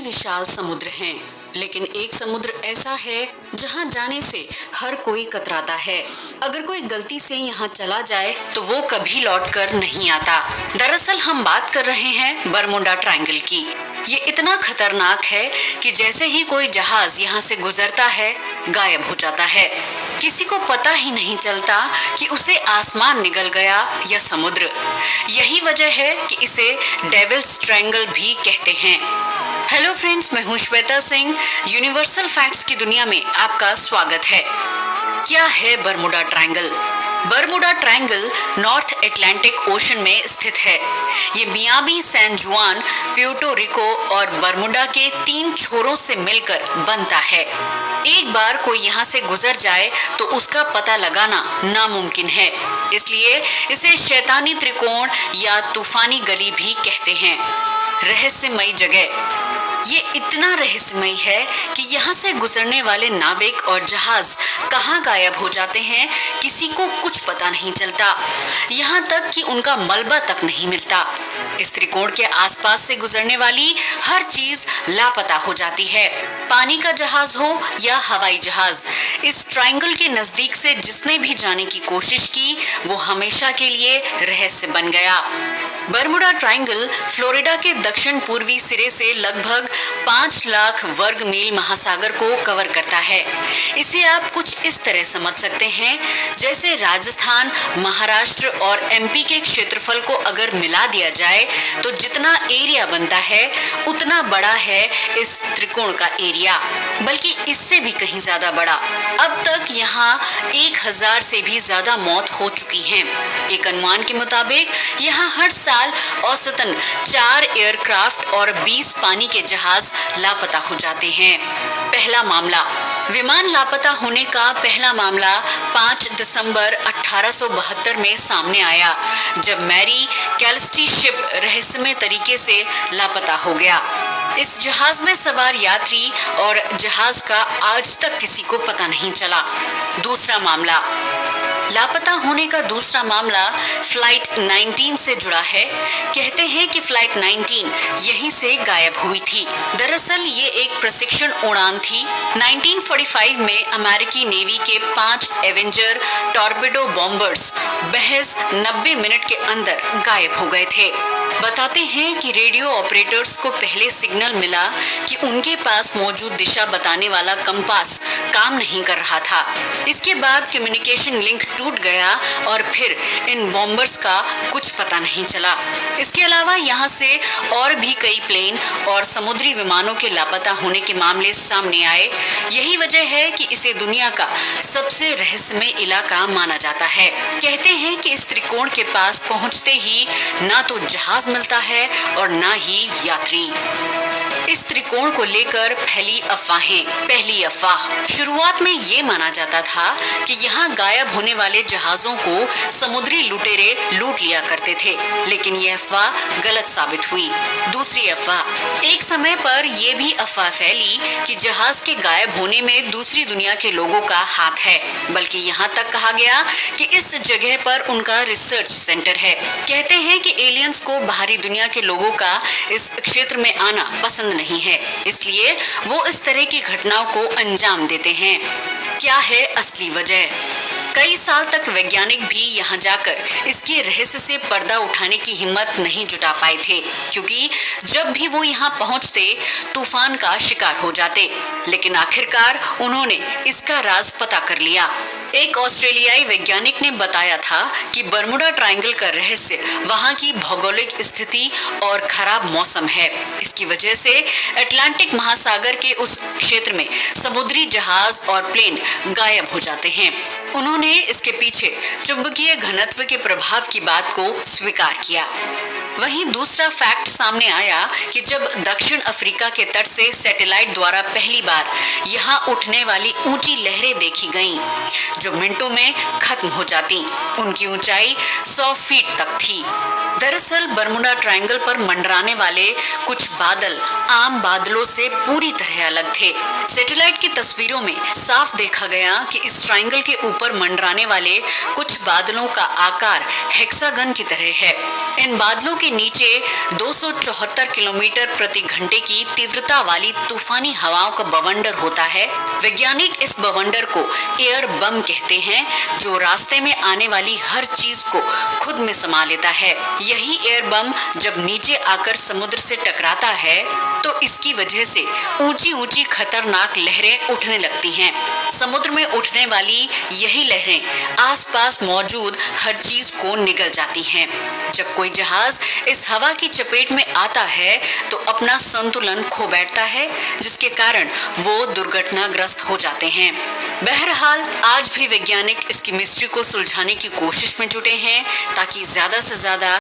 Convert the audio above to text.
विशाल समुद्र हैं, लेकिन एक समुद्र ऐसा है जहां जाने से हर कोई कतराता है। अगर कोई गलती से यहां चला जाए तो वो कभी लौटकर नहीं आता। दरअसल हम बात कर रहे हैं बरमुडा ट्रायंगल की। ये इतना खतरनाक है कि जैसे ही कोई जहाज यहाँ से गुजरता है, गायब हो जाता है। किसी को पता ही नहीं चलता कि उसे आसमान निगल गया या समुद्र। यही वजह है कि इसे डेविल्स ट्रायंगल भी कहते हैं। हेलो फ्रेंड्स, मैं हूं श्वेता सिंह। यूनिवर्सल फैक्ट्स की दुनिया में आपका स्वागत है। क्या है Bermuda triangle? Bermuda triangle north Atlantic ocean में स्थित है। ये मियामी, सैन जुआन, प्यूर्टो रिको और बरमुडा के 3 छोरों से मिलकर बनता है। एक बार कोई यहाँ से गुजर जाए तो उसका पता लगाना नामुमकिन है। इसलिए इसे शैतानी त्रिकोण या तूफानी गली भी कहते हैं। रहस्यमयी जगह। ये इतना रहस्यमयी है कि यहाँ से गुजरने वाले नाविक और जहाज कहाँ गायब हो जाते हैं, किसी को कुछ पता नहीं चलता। यहाँ तक कि उनका मलबा तक नहीं मिलता। इस त्रिकोण के आसपास से गुजरने वाली हर चीज लापता हो जाती है। पानी का जहाज हो या हवाई जहाज, इस ट्रायंगल के नजदीक से जिसने भी जाने की कोशिश की वो हमेशा के लिए रहस्य बन गया। बरमुडा ट्रायंगल फ्लोरिडा के दक्षिण पूर्वी सिरे से लगभग 5 लाख वर्ग मील महासागर को कवर करता है। इसे आप कुछ इस तरह समझ सकते हैं जैसे राजस्थान, महाराष्ट्र और एमपी के क्षेत्रफल को अगर मिला दिया जाए तो जितना एरिया बनता है उतना बड़ा है इस त्रिकोण का एरिया, बल्कि इससे भी कहीं ज्यादा बड़ा। अब तक यहाँ 1000 से भी ज्यादा मौत हो चुकी हैं। एक अनुमान के मुताबिक यहाँ हर साल औसतन 4 एयरक्राफ्ट और 20 पानी के जहाज लापता हो जाते हैं। पहला मामला। विमान लापता होने का पहला मामला 5 दिसंबर 1872 में सामने आया, जब मैरी कैल्स्टी शिप रहस्यमय तरीके से लापता हो गया। इस जहाज में सवार यात्री और जहाज का आज तक किसी को पता नहीं चला। दूसरा मामला। लापता होने का दूसरा मामला फ्लाइट 19 से जुड़ा है। कहते हैं कि फ्लाइट 19 यहीं से गायब हुई थी। दरअसल ये एक प्रशिक्षण उड़ान थी। 1945 में अमेरिकी नेवी के 5 एवेंजर टॉर्पेडो बॉम्बर्स महज 90 मिनट के अंदर गायब हो गए थे। बताते हैं कि रेडियो ऑपरेटर्स को पहले सिग्नल मिला कि उनके पास मौजूद दिशा बताने वाला कंपास काम नहीं कर रहा था। इसके बाद कम्युनिकेशन लिंक टूट गया और फिर इन बॉम्बर्स का कुछ पता नहीं चला। इसके अलावा यहाँ से और भी कई प्लेन और समुद्री विमानों के लापता होने के मामले सामने आए। यही वजह है कि इसे दुनिया का सबसे रहस्यमय इलाका माना जाता है। कहते हैं कि इस त्रिकोण के पास पहुँचते ही ना तो जहाज मिलता है और ना ही यात्री। इस त्रिकोण को लेकर फैली अफवाहें। पहली अफवाह। शुरुआत में ये माना जाता था कि यहाँ गायब होने वाले जहाजों को समुद्री लुटेरे लूट लिया करते थे, लेकिन यह अफवाह गलत साबित हुई। दूसरी अफवाह। एक समय पर यह भी अफवाह फैली कि जहाज के गायब होने में दूसरी दुनिया के लोगों का हाथ है, बल्कि यहाँ तक कहा गया कि इस जगह पर उनका रिसर्च सेंटर है। कहते हैं कि एलियंस को बाहरी दुनिया के लोगों का इस क्षेत्र में आना पसंद नहीं है, इसलिए वो इस तरह की घटनाओं को अंजाम देते हैं। क्या है असली वजह? कई साल तक वैज्ञानिक भी यहाँ जाकर इसके रहस्य से पर्दा उठाने की हिम्मत नहीं जुटा पाए थे, क्योंकि जब भी वो यहाँ पहुँचते तूफान का शिकार हो जाते। लेकिन आखिरकार उन्होंने इसका राज पता कर लिया। एक ऑस्ट्रेलियाई वैज्ञानिक ने बताया था कि बरमुडा ट्रायंगल का रहस्य वहाँ की भौगोलिक स्थिति और खराब मौसम है। इसकी वजह से अटलांटिक महासागर के उस क्षेत्र में समुद्री जहाज और प्लेन गायब हो जाते हैं। उन्होंने इसके पीछे चुंबकीय घनत्व के प्रभाव की बात को स्वीकार किया। वहीं दूसरा फैक्ट सामने आया कि जब दक्षिण अफ्रीका के तट से सैटेलाइट द्वारा पहली बार यहाँ उठने वाली ऊंची लहरें देखी गईं, जो मिनटों में खत्म हो जाती। उनकी ऊंचाई 100 फीट तक थी। दरअसल बरमुडा ट्रायंगल पर मंडराने वाले कुछ बादल आम बादलों से पूरी तरह अलग थे। सैटेलाइट की तस्वीरों में साफ देखा गया कि इस ट्रायंगल के ऊपर मंडराने वाले कुछ बादलों का आकार हेक्सागन की तरह है। इन बादलों के नीचे 274 किलोमीटर प्रति घंटे की तीव्रता वाली तूफानी हवाओं का बवंडर होता है। वैज्ञानिक इस बवंडर को एयर बम कहते हैं, जो रास्ते में आने वाली हर चीज को खुद में समा लेता है। यही एयर बम जब नीचे आकर समुद्र से टकराता है तो इसकी वजह से ऊंची ऊंची खतरनाक लहरें उठने लगती हैं। समुद्र में उठने वाली यही लहरें आसपास मौजूद हर चीज को निगल जाती हैं। जब कोई जहाज इस हवा की चपेट में आता है तो अपना संतुलन खो बैठता है, जिसके कारण वो दुर्घटनाग्रस्त हो जाते हैं। बहरहाल आज भी वैज्ञानिक इसकी मिस्ट्री को सुलझाने की कोशिश में जुटे हैं ताकि ज्यादा से ज्यादा